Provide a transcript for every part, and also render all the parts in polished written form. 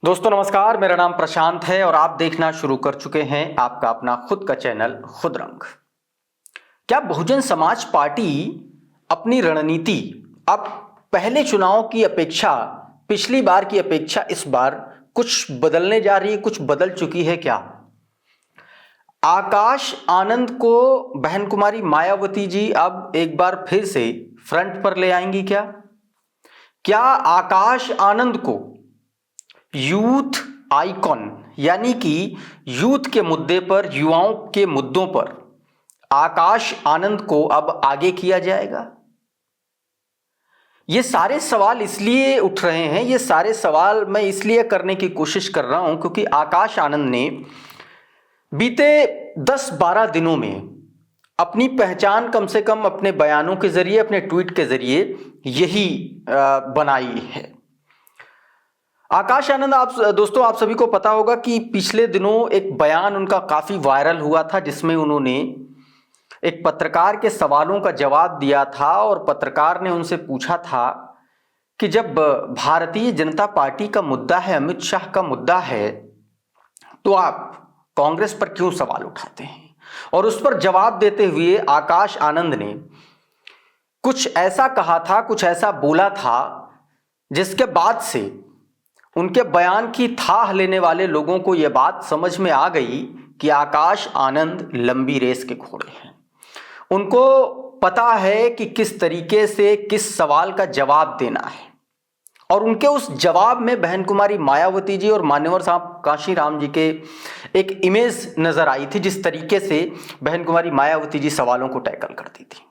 दोस्तों नमस्कार, मेरा नाम प्रशांत है और आप देखना शुरू कर चुके हैं आपका अपना खुद का चैनल खुद रंग। क्या बहुजन समाज पार्टी अपनी रणनीति अब पहले चुनाव की अपेक्षा, पिछली बार की अपेक्षा इस बार कुछ बदलने जा रही है, कुछ बदल चुकी है क्या? आकाश आनंद को बहन कुमारी मायावती जी अब एक बार फिर से फ्रंट पर ले आएंगी क्या? क्या आकाश आनंद को यूथ आइकॉन यानी कि यूथ के मुद्दे पर, युवाओं के मुद्दों पर आकाश आनंद को अब आगे किया जाएगा? ये सारे सवाल इसलिए उठ रहे हैं, ये सारे सवाल मैं इसलिए करने की कोशिश कर रहा हूं क्योंकि आकाश आनंद ने बीते 10-12 दिनों में अपनी पहचान कम से कम अपने बयानों के जरिए, अपने ट्वीट के जरिए यही बनाई है। आकाश आनंद, दोस्तों आप सभी को पता होगा कि पिछले दिनों एक बयान उनका काफी वायरल हुआ था जिसमें उन्होंने एक पत्रकार के सवालों का जवाब दिया था और पत्रकार ने उनसे पूछा था कि जब भारतीय जनता पार्टी का मुद्दा है, अमित शाह का मुद्दा है, तो आप कांग्रेस पर क्यों सवाल उठाते हैं? और उस पर जवाब देते हुए आकाश आनंद ने कुछ ऐसा कहा था, कुछ ऐसा बोला था जिसके बाद से उनके बयान की थाह लेने वाले लोगों को यह बात समझ में आ गई कि आकाश आनंद लंबी रेस के घोड़े हैं। उनको पता है कि किस तरीके से किस सवाल का जवाब देना है और उनके उस जवाब में बहन कुमारी मायावती जी और मान्यवर साहब काशीराम जी के एक इमेज नजर आई थी, जिस तरीके से बहन कुमारी मायावती जी सवालों को टैकल करती थी।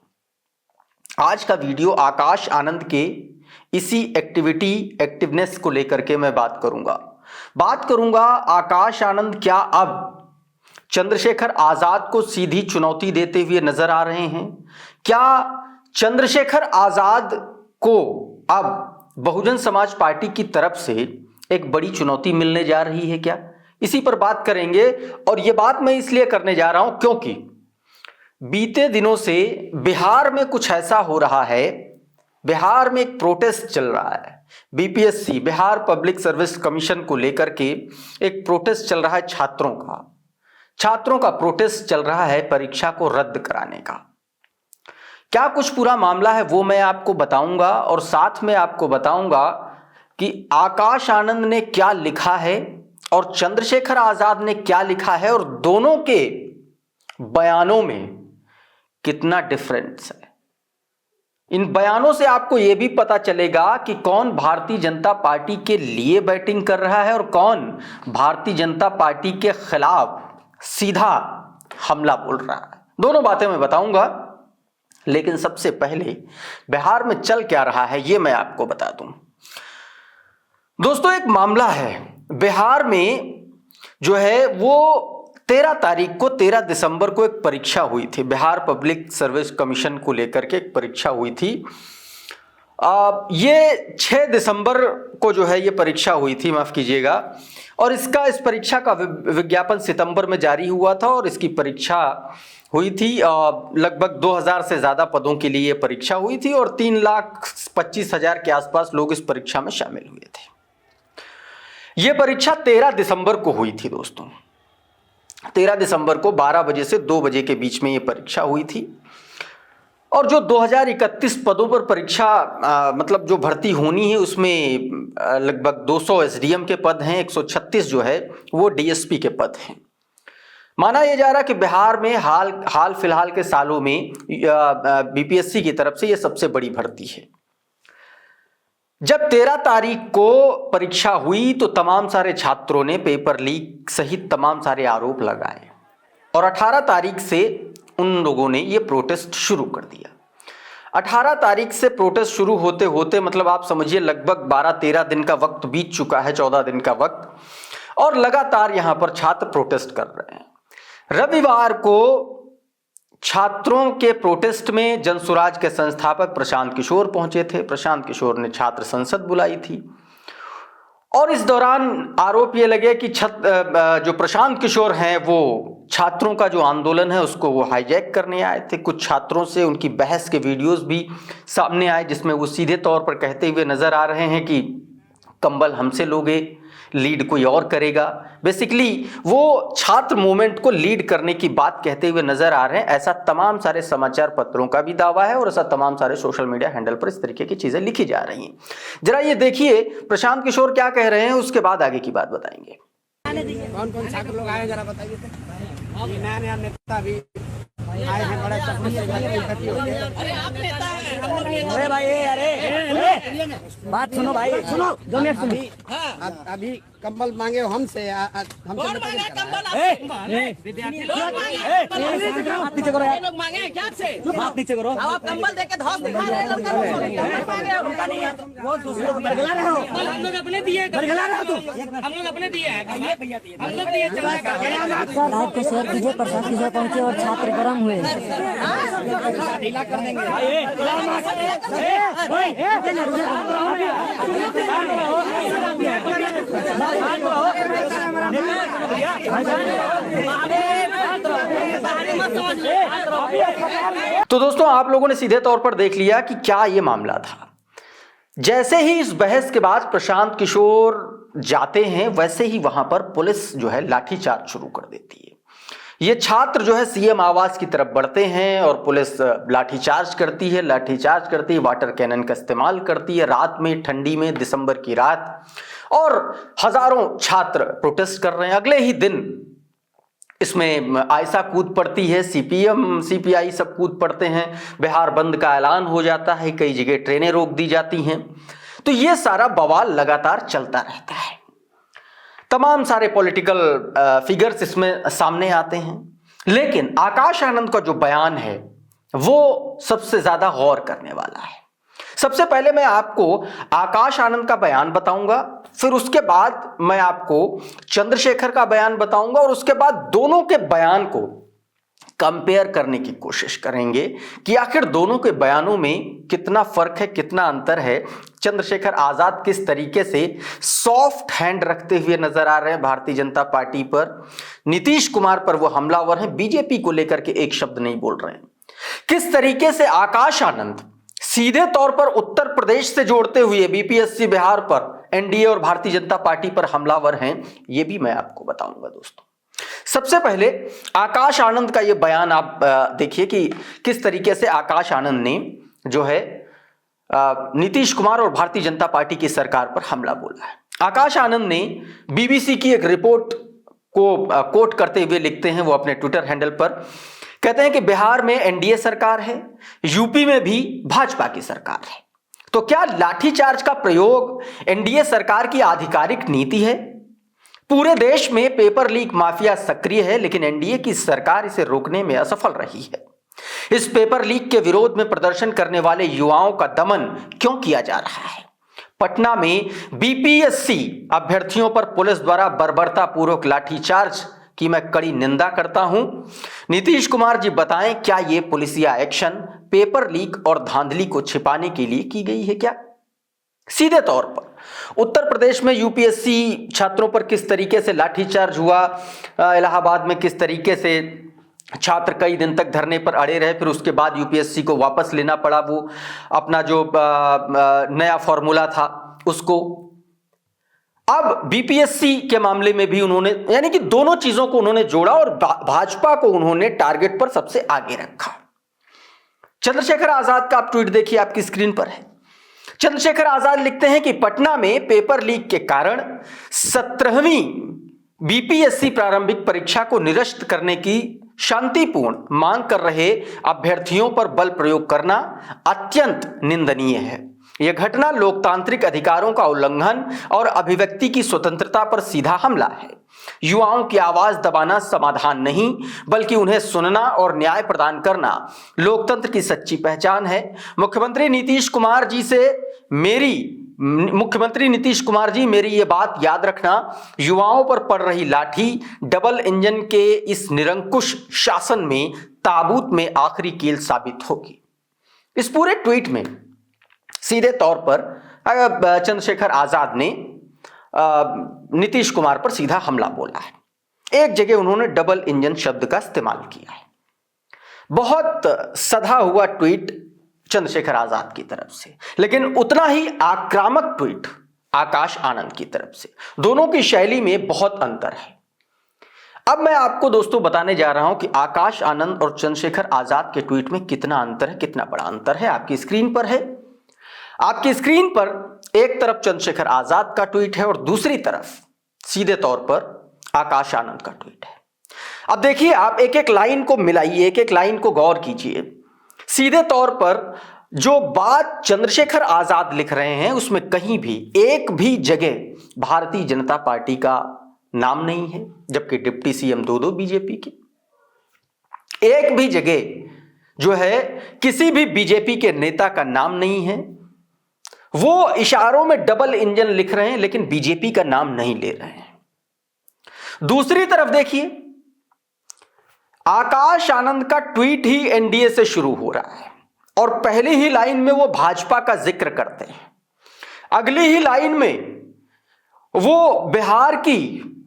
आज का वीडियो आकाश आनंद के इसी एक्टिवनेस को लेकर के मैं बात करूंगा। आकाश आनंद क्या अब चंद्रशेखर आजाद को सीधी चुनौती देते हुए नजर आ रहे हैं? क्या चंद्रशेखर आजाद को अब बहुजन समाज पार्टी की तरफ से एक बड़ी चुनौती मिलने जा रही है क्या? इसी पर बात करेंगे और यह बात मैं इसलिए करने जा रहा हूं क्योंकि बीते दिनों से बिहार में कुछ ऐसा हो रहा है। बिहार में एक प्रोटेस्ट चल रहा है, BPSC, Bihar public service commission को लेकर के एक प्रोटेस्ट चल रहा है। छात्रों का प्रोटेस्ट चल रहा है परीक्षा को रद्द कराने का। क्या कुछ पूरा मामला है वो मैं आपको बताऊंगा और साथ में आपको बताऊंगा कि आकाश आनंद ने क्या लिखा है और चंद्रशेखर आजाद ने क्या लिखा है और दोनों के बयानों में कितना डिफरेंस है। इन बयानों से आपको यह भी पता चलेगा कि कौन भारतीय जनता पार्टी के लिए बैटिंग कर रहा है और कौन भारतीय जनता पार्टी के खिलाफ सीधा हमला बोल रहा है। दोनों बातें मैं बताऊंगा, लेकिन सबसे पहले बिहार में चल क्या रहा है ये मैं आपको बता दूं। दोस्तों एक मामला है बिहार में जो है वो 13 दिसंबर को एक परीक्षा हुई थी। बिहार पब्लिक सर्विस कमीशन को लेकर के एक परीक्षा हुई थी। ये 6 दिसंबर को जो है ये परीक्षा हुई थी, माफ कीजिएगा, और इस परीक्षा का विज्ञापन सितंबर में जारी हुआ था और इसकी परीक्षा हुई थी। लगभग 2000 से ज्यादा पदों के लिए ये परीक्षा हुई थी और 3,25,000 के आसपास लोग इस परीक्षा में शामिल हुए थे। ये परीक्षा 13 दिसंबर को हुई थी दोस्तों। 13 दिसंबर को 12 बजे से 2 बजे के बीच में ये परीक्षा हुई थी और जो 2031 पदों पर परीक्षा मतलब जो भर्ती होनी है उसमें लगभग 200 एसडीएम के पद हैं, 136 जो है वो डीएसपी के पद हैं। माना यह जा रहा है कि बिहार में हाल फिलहाल के सालों में बीपीएससी की तरफ से यह सबसे बड़ी भर्ती है। जब 13 तारीख को परीक्षा हुई तो तमाम सारे छात्रों ने पेपर लीक सहित तमाम सारे आरोप लगाए और 18 तारीख से उन लोगों ने ये प्रोटेस्ट शुरू कर दिया। 18 तारीख से प्रोटेस्ट शुरू होते होते मतलब आप समझिए लगभग 12-13 दिन का वक्त बीत चुका है, 14 दिन का वक्त, और लगातार यहां पर छात्र प्रोटेस्ट कर रहे हैं। रविवार को छात्रों के प्रोटेस्ट में जनसुराज के संस्थापक प्रशांत किशोर पहुंचे थे। प्रशांत किशोर ने छात्र संसद बुलाई थी और इस दौरान आरोप ये लगे कि जो प्रशांत किशोर हैं वो छात्रों का जो आंदोलन है उसको वो हाईजैक करने आए थे। कुछ छात्रों से उनकी बहस के वीडियोस भी सामने आए जिसमें वो सीधे तौर पर कहते हुए नजर आ रहे हैं कि कंबल हमसे लोगे, लीड कोई और करेगा। बेसिकली वो छात्र मूवमेंट को लीड करने की बात कहते हुए नजर आ रहे हैं। ऐसा तमाम सारे समाचार पत्रों का भी दावा है और ऐसा तमाम सारे सोशल मीडिया हैंडल पर इस तरीके की चीजें लिखी जा रही हैं। जरा ये देखिए प्रशांत किशोर क्या कह रहे हैं, उसके बाद आगे की बात बताएंगे। कौन कौन छात्र लोग आए जरा बताइए तो। ये नया नया नेता भी आए हैं, बड़ा तकलीफ से गति हो गई। अरे भाई, अरे बात सुनो भाई, सुनो 2 मिनट सुनो। अभी कंबल मांगे हो हमसे, हमसे हाथ नीचे करो यार, लोग मांगे हैं क्या आपसे? हाथ नीचे करो। आप कंबल देके धौस दिखा रहे हैं, लोग वो दूसरों को बरगला रहे हो, हम लोग अपने दिए, बरगला रहे हो तुम। हम लोग अपने दिए हैं, हम लोग दिए लाइव पे शेयर कीजिए। प्रशांत किशोर पहुंचे और छात्र गर्म हुए। ढीला कर देंगे। तो दोस्तों आप लोगों ने सीधे तौर पर देख लिया कि क्या ये मामला था। जैसे ही इस बहस के बाद प्रशांत किशोर जाते हैं वैसे ही वहां पर पुलिस जो है लाठीचार्ज शुरू कर देती है। ये छात्र जो है सीएम आवास की तरफ बढ़ते हैं और पुलिस लाठीचार्ज करती है, वाटर कैनन का इस्तेमाल करती है रात में, ठंडी में, दिसंबर की रात, और हजारों छात्र प्रोटेस्ट कर रहे हैं। अगले ही दिन इसमें आयशा कूद पड़ती है, सीपीएम सीपीआई सब कूद पड़ते हैं, बिहार बंद का ऐलान हो जाता है, कई जगह ट्रेनें रोक दी जाती हैं। तो ये सारा बवाल लगातार चलता रहता है। तमाम सारे पॉलिटिकल फिगर्स इसमें सामने आते हैं, लेकिन आकाश आनंद का जो बयान है वो सबसे ज्यादा गौर करने वाला है। सबसे पहले मैं आपको आकाश आनंद का बयान बताऊंगा, फिर उसके बाद मैं आपको चंद्रशेखर का बयान बताऊंगा और उसके बाद दोनों के बयान को कंपेयर करने की कोशिश करेंगे कि आखिर दोनों के बयानों में कितना फर्क है, कितना अंतर है। चंद्रशेखर आजाद किस तरीके से सॉफ्ट हैंड रखते हुए नजर आ रहे हैं भारतीय जनता पार्टी पर, नीतीश कुमार पर वो हमलावर हैं, बीजेपी को लेकर के एक शब्द नहीं बोल रहे हैं। किस तरीके से आकाश आनंद सीधे तौर पर उत्तर प्रदेश से जोड़ते हुए बीपीएससी बिहार पर, एनडीए और भारतीय जनता पार्टी पर हमलावर हैं, ये भी मैं आपको बताऊंगा दोस्तों। सबसे पहले आकाश आनंद का ये बयान आप देखिए कि किस तरीके से आकाश आनंद ने जो है नीतीश कुमार और भारतीय जनता पार्टी की सरकार पर हमला बोला है। आकाश आनंद ने बीबीसी की एक रिपोर्ट को कोट करते हुए लिखते हैं वो अपने ट्विटर हैंडल पर, कहते हैं कि बिहार में एनडीए सरकार है, यूपी में भी भाजपा की सरकार है, तो क्या लाठीचार्ज का प्रयोग एनडीए सरकार की आधिकारिक नीति है? पूरे देश में पेपर लीक माफिया सक्रिय है, लेकिन एनडीए की सरकार इसे रोकने में असफल रही है। इस पेपर लीक के विरोध में प्रदर्शन करने वाले युवाओं का दमन क्यों किया जा रहा है? पटना में बीपीएससी अभ्यर्थियों पर पुलिस द्वारा बर्बरतापूर्वक लाठीचार्ज की मैं कड़ी निंदा करता हूं। नीतीश कुमार जी बताएं, क्या यह पुलिसिया एक्शन पेपर लीक और धांधली को छिपाने के लिए की गई है क्या? सीधे तौर पर उत्तर प्रदेश में यूपीएससी छात्रों पर किस तरीके से लाठीचार्ज हुआ, इलाहाबाद में किस तरीके से छात्र कई दिन तक धरने पर अड़े रहे, फिर उसके बाद यूपीएससी को वापस लेना पड़ा वो अपना जो नया फॉर्मूला था उसको। अब बीपीएससी के मामले में भी उन्होंने, यानी कि दोनों चीजों को उन्होंने जोड़ा और भाजपा को उन्होंने टारगेट पर सबसे आगे रखा। चंद्रशेखर आजाद का आप ट्वीट देखिए, आपकी स्क्रीन पर है। चंद्रशेखर आजाद लिखते हैं कि पटना में पेपर लीक के कारण 17वीं बीपीएससी प्रारंभिक परीक्षा को निरस्त करने की शांतिपूर्ण मांग कर रहे अभ्यर्थियों पर बल प्रयोग करना अत्यंत निंदनीय है। यह घटना लोकतांत्रिक अधिकारों का उल्लंघन और अभिव्यक्ति की स्वतंत्रता पर सीधा हमला है। युवाओं की आवाज दबाना समाधान नहीं, बल्कि उन्हें सुनना और न्याय प्रदान करना लोकतंत्र की सच्ची पहचान है। मुख्यमंत्री नीतीश कुमार जी मेरी ये बात याद रखना, युवाओं पर पड़ रही लाठी डबल इंजन के इस निरंकुश शासन में ताबूत में आखिरी कील साबित होगी। इस पूरे ट्वीट में सीधे तौर पर चंद्रशेखर आजाद ने नीतीश कुमार पर सीधा हमला बोला है। एक जगह उन्होंने डबल इंजन शब्द का इस्तेमाल किया है। बहुत सधा हुआ ट्वीट चंद्रशेखर आजाद की तरफ से, लेकिन उतना ही आक्रामक ट्वीट आकाश आनंद की तरफ से। दोनों की शैली में बहुत अंतर है। अब मैं आपको दोस्तों बताने जा रहा हूं कि आकाश आनंद और चंद्रशेखर आजाद के ट्वीट में कितना अंतर है, कितना बड़ा अंतर है। आपकी स्क्रीन पर है, आपकी स्क्रीन पर एक तरफ चंद्रशेखर आजाद का ट्वीट है और दूसरी तरफ सीधे तौर पर आकाश आनंद का ट्वीट है। अब देखिए, आप एक एक लाइन को मिलाइए, एक एक लाइन को गौर कीजिए। सीधे तौर पर जो बात चंद्रशेखर आजाद लिख रहे हैं उसमें कहीं भी एक भी जगह भारतीय जनता पार्टी का नाम नहीं है, जबकि डिप्टी सीएम दो बीजेपी के। एक भी जगह जो है किसी भी बीजेपी के नेता का नाम नहीं है। वो इशारों में डबल इंजन लिख रहे हैं लेकिन बीजेपी का नाम नहीं ले रहे हैं। दूसरी तरफ देखिए, आकाश आनंद का ट्वीट ही एनडीए से शुरू हो रहा है और पहली ही लाइन में वो भाजपा का जिक्र करते हैं। अगली ही लाइन में वो बिहार की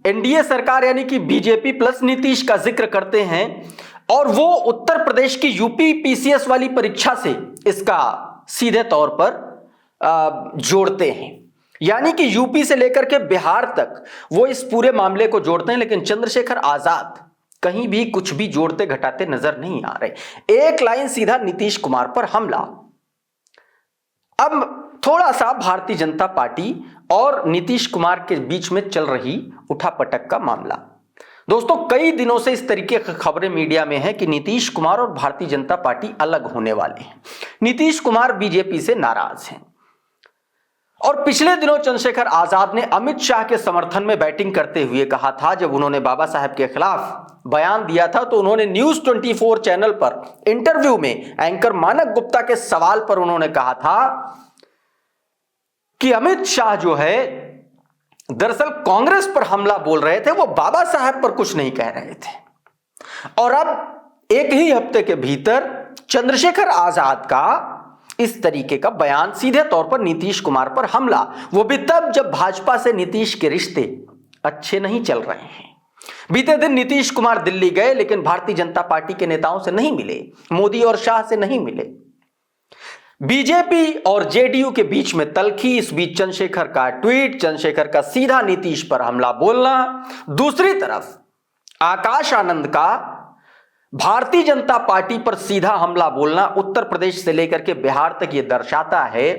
एनडीए सरकार यानी कि बीजेपी प्लस नीतीश का जिक्र करते हैं और वो उत्तर प्रदेश की यूपी पीसीएस वाली परीक्षा से इसका सीधे तौर पर जोड़ते हैं। यानी कि यूपी से लेकर के बिहार तक वो इस पूरे मामले को जोड़ते हैं, लेकिन चंद्रशेखर आजाद कहीं भी कुछ भी जोड़ते घटाते नजर नहीं आ रहे। एक लाइन सीधा नीतीश कुमार पर हमला। अब थोड़ा सा भारतीय जनता पार्टी और नीतीश कुमार के बीच में चल रही उठापटक का मामला। दोस्तों, कई दिनों से इस तरीके की खबरें मीडिया में है कि नीतीश कुमार और भारतीय जनता पार्टी अलग होने वाले हैं। नीतीश कुमार बीजेपी से नाराज हैं और पिछले दिनों चंद्रशेखर आजाद ने अमित शाह के समर्थन में बैटिंग करते हुए कहा था, जब उन्होंने बाबा साहब के खिलाफ बयान दिया था तो उन्होंने न्यूज 24 चैनल पर इंटरव्यू में एंकर मानक गुप्ता के सवाल पर उन्होंने कहा था कि अमित शाह जो है दरअसल कांग्रेस पर हमला बोल रहे थे, वो बाबा साहब पर कुछ नहीं कह रहे थे। और अब एक ही हफ्ते के भीतर चंद्रशेखर आजाद का इस तरीके का बयान, सीधे तौर पर नीतीश कुमार पर हमला, वो भी तब जब भाजपा से नीतीश के रिश्ते अच्छे नहीं चल रहे हैं। बीते दिन नीतीश कुमार दिल्ली गए लेकिन भारतीय जनता पार्टी के नेताओं से नहीं मिले, मोदी और शाह से नहीं मिले। बीजेपी और जेडीयू के बीच में तल्खी। इस बीच चंद्रशेखर का ट्वीट, चंद्रशेखर का सीधा नीतीश पर हमला बोलना, दूसरी तरफ आकाश आनंद का भारतीय जनता पार्टी पर सीधा हमला बोलना उत्तर प्रदेश से लेकर के बिहार तक यह दर्शाता है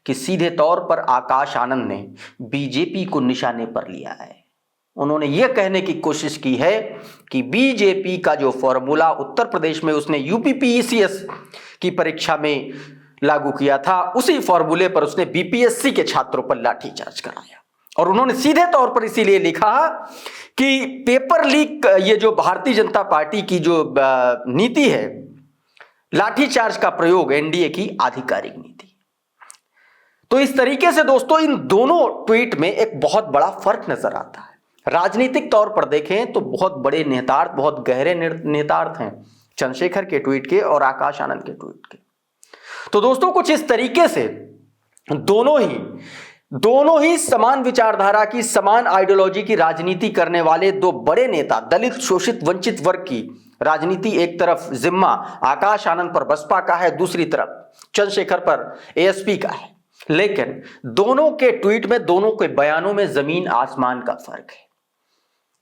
कि सीधे तौर पर आकाश आनंद ने बीजेपी को निशाने पर लिया है। उन्होंने यह कहने की कोशिश की है कि बीजेपी का जो फॉर्मूला उत्तर प्रदेश में उसने यूपी पीसीएस की परीक्षा में लागू किया था, उसी फॉर्मूले पर उसने बीपीएससी के छात्रों पर लाठीचार्ज कराया। और उन्होंने सीधे तौर पर इसीलिए लिखा कि पेपर लीक, ये जो भारतीय जनता पार्टी की जो नीति है, लाठीचार्ज का प्रयोग एनडीए की आधिकारिक नीति। तो इस तरीके से दोस्तों इन दोनों ट्वीट में एक बहुत बड़ा फर्क नजर आता है। राजनीतिक तौर पर देखें तो बहुत बड़े नेतार्थ, बहुत गहरे नेतार्थ हैं चंद्रशेखर के ट्वीट के और आकाश आनंद के ट्वीट के। तो दोस्तों कुछ इस तरीके से दोनों ही समान विचारधारा की, समान आइडियोलॉजी की राजनीति करने वाले दो बड़े नेता, दलित शोषित वंचित वर्ग की राजनीति एक तरफ जिम्मा आकाश आनंद पर बसपा का है, दूसरी तरफ चंद्रशेखर पर एएसपी का है। लेकिन दोनों के ट्वीट में, दोनों के बयानों में जमीन आसमान का फर्क है।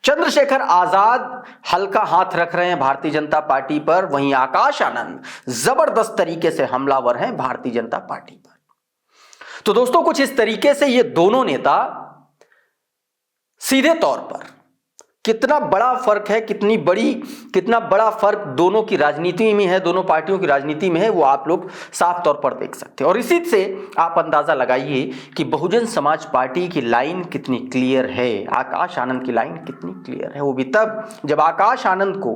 चंद्रशेखर आजाद हल्का हाथ रख रहे हैं भारतीय जनता पार्टी पर, वहीं आकाश आनंद जबरदस्त तरीके से हमलावर हैं भारतीय जनता पार्टी पर। तो दोस्तों कुछ इस तरीके से ये दोनों नेता सीधे तौर पर कितना बड़ा फर्क है, कितना बड़ा फर्क दोनों की राजनीति में है, दोनों पार्टियों की राजनीति में है, वो आप लोग साफ तौर पर देख सकते हैं। और इसी से आप अंदाजा लगाइए कि बहुजन समाज पार्टी की लाइन कितनी क्लियर है, आकाश आनंद की लाइन कितनी क्लियर है। वो भी तब जब आकाश आनंद को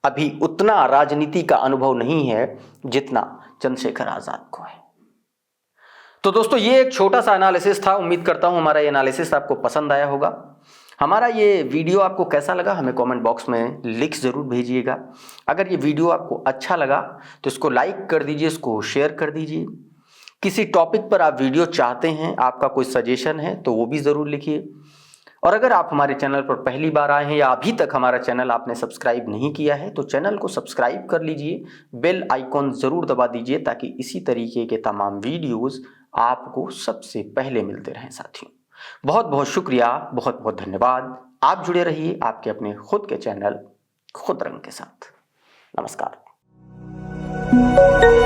अभी उतना राजनीति का अनुभव नहीं है जितना चंद्रशेखर आजाद को है। तो दोस्तों ये एक छोटा सा एनालिसिस था। उम्मीद करता हूं हमारा ये एनालिसिस आपको पसंद आया होगा। हमारा ये वीडियो आपको कैसा लगा हमें कमेंट बॉक्स में लिख ज़रूर भेजिएगा। अगर ये वीडियो आपको अच्छा लगा तो इसको लाइक कर दीजिए, इसको शेयर कर दीजिए। किसी टॉपिक पर आप वीडियो चाहते हैं, आपका कोई सजेशन है तो वो भी ज़रूर लिखिए। और अगर आप हमारे चैनल पर पहली बार आए हैं या अभी तक हमारा चैनल आपने सब्सक्राइब नहीं किया है तो चैनल को सब्सक्राइब कर लीजिए, बेल आइकॉन ज़रूर दबा दीजिए ताकि इसी तरीके के तमाम वीडियोज़ आपको सबसे पहले मिलते रहें साथियों। बहुत बहुत शुक्रिया, बहुत बहुत धन्यवाद। आप जुड़े रहिए आपके अपने खुद के चैनल खुद रंग के साथ। नमस्कार।